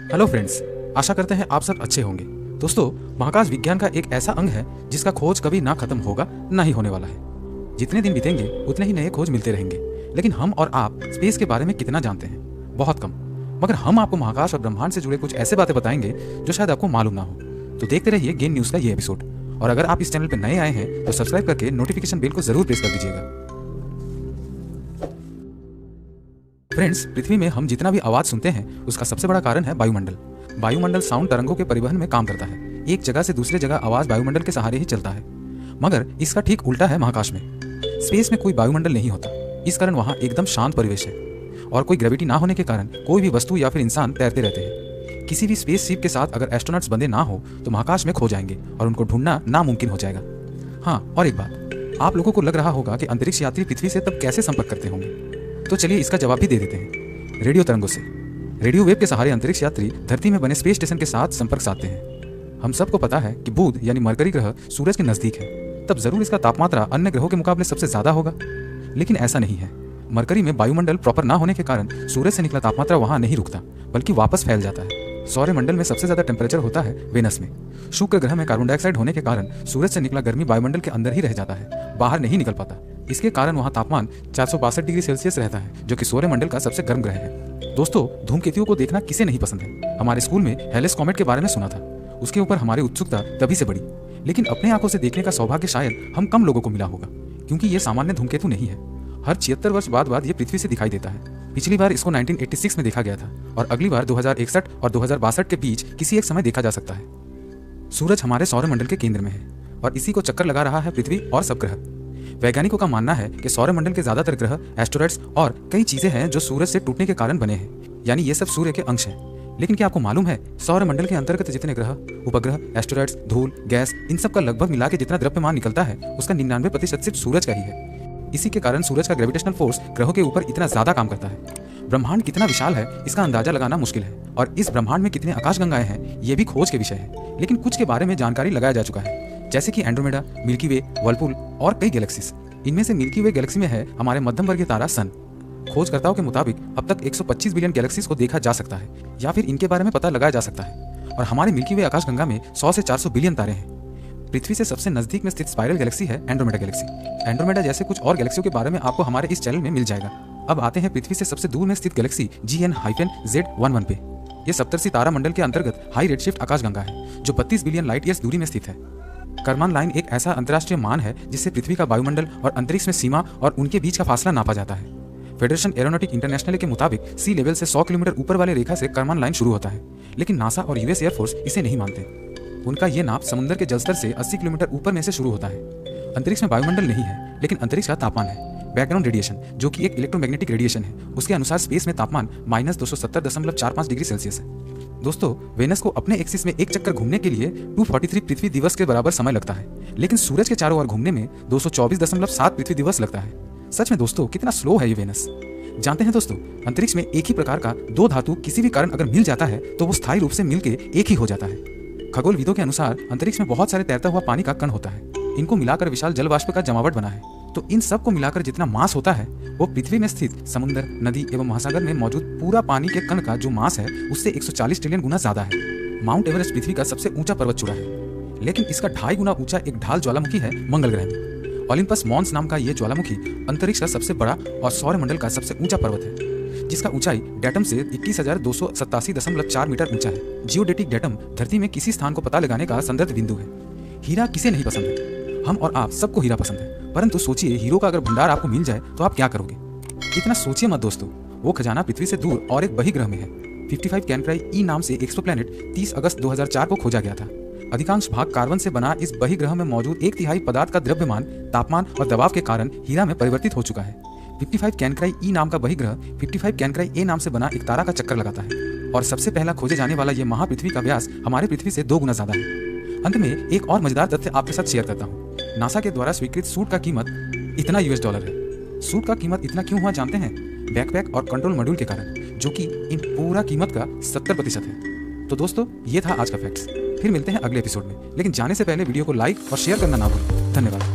Hello friends, आशा करते हैं आप सब अच्छे होंगे। दोस्तों, महाकाश विज्ञान का एक ऐसा अंग है जिसका खोज कभी ना खत्म होगा ना ही होने वाला है। जितने दिन बीतेंगे उतने ही नए खोज मिलते रहेंगे, लेकिन हम और आप स्पेस के बारे में कितना जानते हैं? बहुत कम। मगर हम आपको महाकाश और ब्रह्मांड से जुड़े कुछ ऐसे बातें बताएंगे जो शायद आपको मालूम ना हो। तो देखते रहिए गेन न्यूज का ये एपिसोड। और अगर आप इस चैनल पर नए आए हैं तो सब्सक्राइब करके नोटिफिकेशन बेल को जरूर प्रेस कर दीजिएगा। फ्रेंड्स, पृथ्वी में हम जितना भी आवाज सुनते हैं उसका सबसे बड़ा कारण है वायुमंडल। वायुमंडल साउंड तरंगों के परिवहन में काम करता है। एक जगह से दूसरी जगह आवाज वायुमंडल के सहारे ही चलता है। मगर इसका ठीक उल्टा है महाकाश में। स्पेस में कोई वायुमंडल नहीं होता, इस कारण वहाँ एकदम शांत परिवेश है और कोई ग्रेविटी ना होने के कारण कोई भी वस्तु या फिर इंसान तैरते रहते हैं। किसी भी स्पेस शिप के साथ अगर एस्ट्रोनॉट्स बंधे ना हो तो महाकाश में खो जाएंगे और उनको ढूंढना नामुमकिन हो जाएगा। हाँ, और एक बात, आप लोगों को लग रहा होगा कि अंतरिक्ष यात्री पृथ्वी से तब कैसे संपर्क करते होंगे, तो चलिए इसका जवाब भी दे देते हैं। रेडियो तरंगों से। रेडियो वेव के सहारे अंतरिक्ष यात्री धरती में बने स्पेस स्टेशन के साथ संपर्क साधते हैं। हम सबको पता है कि बुध यानी मरकरी ग्रह सूरज के नजदीक है, तब जरूर इसका तापमात्रा अन्य ग्रहों के मुकाबले सबसे ज्यादा होगा। लेकिन ऐसा नहीं है। मरकरी में वायुमंडल प्रॉपर ना होने के कारण सूरज से निकला तापमात्रा वहां नहीं रुकता, बल्कि वापस फैल जाता है। सौरमंडल में सबसे ज्यादा टेम्परेचर होता है वेनस में। शुक्र ग्रह में कार्बन डाइऑक्साइड होने के कारण सूरज से निकला गर्मी वायुमंडल के अंदर ही रह जाता है, बाहर नहीं निकल पाता। इसके कारण वहाँ तापमान 462 डिग्री सेल्सियस रहता है, जो कि सौरमंडल का सबसे गर्म ग्रह है। दोस्तों, धूमकेतुओं को देखना किसे नहीं पसंद है? हमारे स्कूल में हेलेस कॉमेट के बारे में सुना था। उसके ऊपर हमारी उत्सुकता तभी से बढ़ी, लेकिन अपने आंखों से देखने का सौभाग्य शायद हम कम लोगों को मिला होगा, क्योंकि ये सामान्य धूमकेतु नहीं है। हर 76 वर्ष बाद ये पृथ्वी से दिखाई देता है। पिछली बार इसको 1986 में देखा गया था और अगली बार 2061 और 2062 के बीच किसी एक समय देखा जा सकता है। सूरज हमारे सौरमंडल के केंद्र में है और इसी को चक्कर लगा रहा है पृथ्वी और सब ग्रह। वैज्ञानिकों का मानना है कि सौरमंडल के ज्यादातर ग्रह, एस्टेरॉइड्स और कई चीजें हैं जो सूरज से टूटने के कारण बने हैं, यानी ये सब सूर्य के अंश हैं। लेकिन क्या आपको मालूम है, सौरमंडल के अंतर्गत जितने ग्रह, उपग्रह, एस्टेरॉइड्स, धूल, गैस, इन सब का लगभग मिला के जितना द्रव्यमान निकलता है उसका 99% सिर्फ सूरज का ही है। इसी के कारण सूरज का ग्रेविटेशनल फोर्स ग्रहों के ऊपर इतना ज्यादा काम करता है। ब्रह्मांड कितना विशाल है इसका अंदाजा लगाना मुश्किल है, और इस ब्रह्मांड में कितने आकाशगंगाएं हैं ये भी खोज के विषय है। लेकिन कुछ के बारे में जानकारी लगाया जा चुका है, जैसे कि एंड्रोमेडा, मिल्की वे, वर्लपुल और कई गैलेक्सीज। इनमें से मिल्की वे गैलेक्सी में है हमारे मध्यम वर्गीय तारा सन। खोजकर्ताओं के मुताबिक अब तक 125 बिलियन गैलेक्सीज को देखा जा सकता है या फिर इनके बारे में पता लगाया जा सकता है। और हमारे मिल्की वे आकाशगंगा में 100 से 400 बिलियन तारे हैं। पृथ्वी से सबसे नजदीक में स्थित स्पाइरल गैलेक्सी है एंड्रोमेडा गैलेक्सी। एंड्रोमेडा जैसे कुछ और गैलेक्सियों के बारे में आपको हमारे इस चैनल में मिल जाएगा। अब आते हैं पृथ्वी से सबसे दूर में स्थित गैलेक्सी GN-Z11 पे। ये सप्तर्षि तारा मंडल के अंतर्गत हाई रेडशिफ्ट आकाशगंगा है, जो 32 बिलियन लाइट ईयर्स दूरी में स्थित है। करमान लाइन एक ऐसा अंतर्राष्ट्रीय मान है जिससे पृथ्वी का वायुमंडल और अंतरिक्ष में सीमा और उनके बीच का फासला नापा जाता है। फेडरेशन एरोनॉटिक इंटरनेशनल के मुताबिक सी लेवल से 100 किलोमीटर ऊपर वाले रेखा से करमान लाइन शुरू होता है, लेकिन नासा और यूएस एयरफोर्स इसे नहीं मानते। उनका ये नाप समुद्र के जलस्तर से 80 किलोमीटर ऊपर में से शुरू होता है। अंतरिक्ष में वायुमंडल नहीं है, लेकिन अंतरिक्ष का तापमान है। बैकग्राउंड रेडिएशन, जो कि एक इलेक्ट्रोमैग्नेटिक रेडिएशन है, उसके अनुसार स्पेस में तापमान -270.45 डिग्री सेल्सियस है। दोस्तों, वेनस को अपने एक्सिस में एक चक्कर घूमने के लिए 243 पृथ्वी दिवस के बराबर समय लगता है, लेकिन सूरज के चारों ओर घूमने में 224.7 पृथ्वी दिवस लगता है। सच में दोस्तों, कितना स्लो है ये वेनस। जानते हैं दोस्तों, अंतरिक्ष में एक ही प्रकार का दो धातु किसी भी कारण अगर मिल जाता है तो वो स्थायी रूप से मिलके एक ही हो जाता है। खगोलविदों के अनुसार अंतरिक्ष में बहुत सारे तैरता हुआ पानी का कण होता है। इनको मिलाकर विशाल जल वाष्प का जमावट बना है। तो इन सब को मिलाकर जितना मास होता है वो पृथ्वी में स्थित समुद्र, नदी एवं महासागर में मौजूद पूरा पानी के कण का जो मास है उससे 140 ट्रिलियन गुना ज्यादा है। माउंट एवरेस्ट पृथ्वी का सबसे ऊंचा पर्वत चूड़ा है, लेकिन इसका 2.5 गुना ऊंचा एक ढाल ज्वालामुखी है मंगल ग्रह में। ओलिम्पस मॉन्स नाम का ये ज्वालामुखी अंतरिक्ष का सबसे बड़ा और सौरमंडल का सबसे ऊंचा पर्वत है, जिसका ऊंचाई डेटम से 21,287.4 मीटर ऊंचा है। जियोडेटिक डेटम धरती में किसी स्थान को पता लगाने का संदर्भ बिंदु है। हीरा किसे नहीं पसंद है? हम और आप सबको हीरा पसंद है, परंतु सोचिए हीरो का अगर भंडार आपको मिल जाए तो आप क्या करोगे? इतना सोचिए मत दोस्तों। वो खजाना पृथ्वी से दूर और एक बहिर्ग्रह में है। 55 कैनक्राई ई नाम से एक्सोप्लैनेट 30 अगस्त 2004 को खोजा गया था। अधिकांश भाग कार्बन से बना इस बहिर्ग्रह में मौजूद 1/3 पदार्थ का द्रव्यमान, तापमान और दबाव के कारण हीरा में परिवर्तित हो चुका है। 55 कैनक्राई ई नाम का बहिर्ग्रह 55 कैनक्राई ए नाम से बना एक तारा का चक्कर लगाता है, और सबसे पहला खोजे जाने वाला ये महापृथ्वी का व्यास हमारे पृथ्वी से 2 गुना ज्यादा है। अंत में एक और मजेदार तथ्य आपके साथ शेयर करता हूँ। नासा के द्वारा स्वीकृत सूट का कीमत इतना $US है। सूट का कीमत इतना क्यों हुआ जानते हैं? बैकपैक और कंट्रोल मॉड्यूल के कारण, जो कि इन पूरा कीमत का 70% है। तो दोस्तों, ये था आज का फैक्ट्स। फिर मिलते हैं अगले एपिसोड में, लेकिन जाने से पहले वीडियो को लाइक और शेयर करना ना भूलें। धन्यवाद।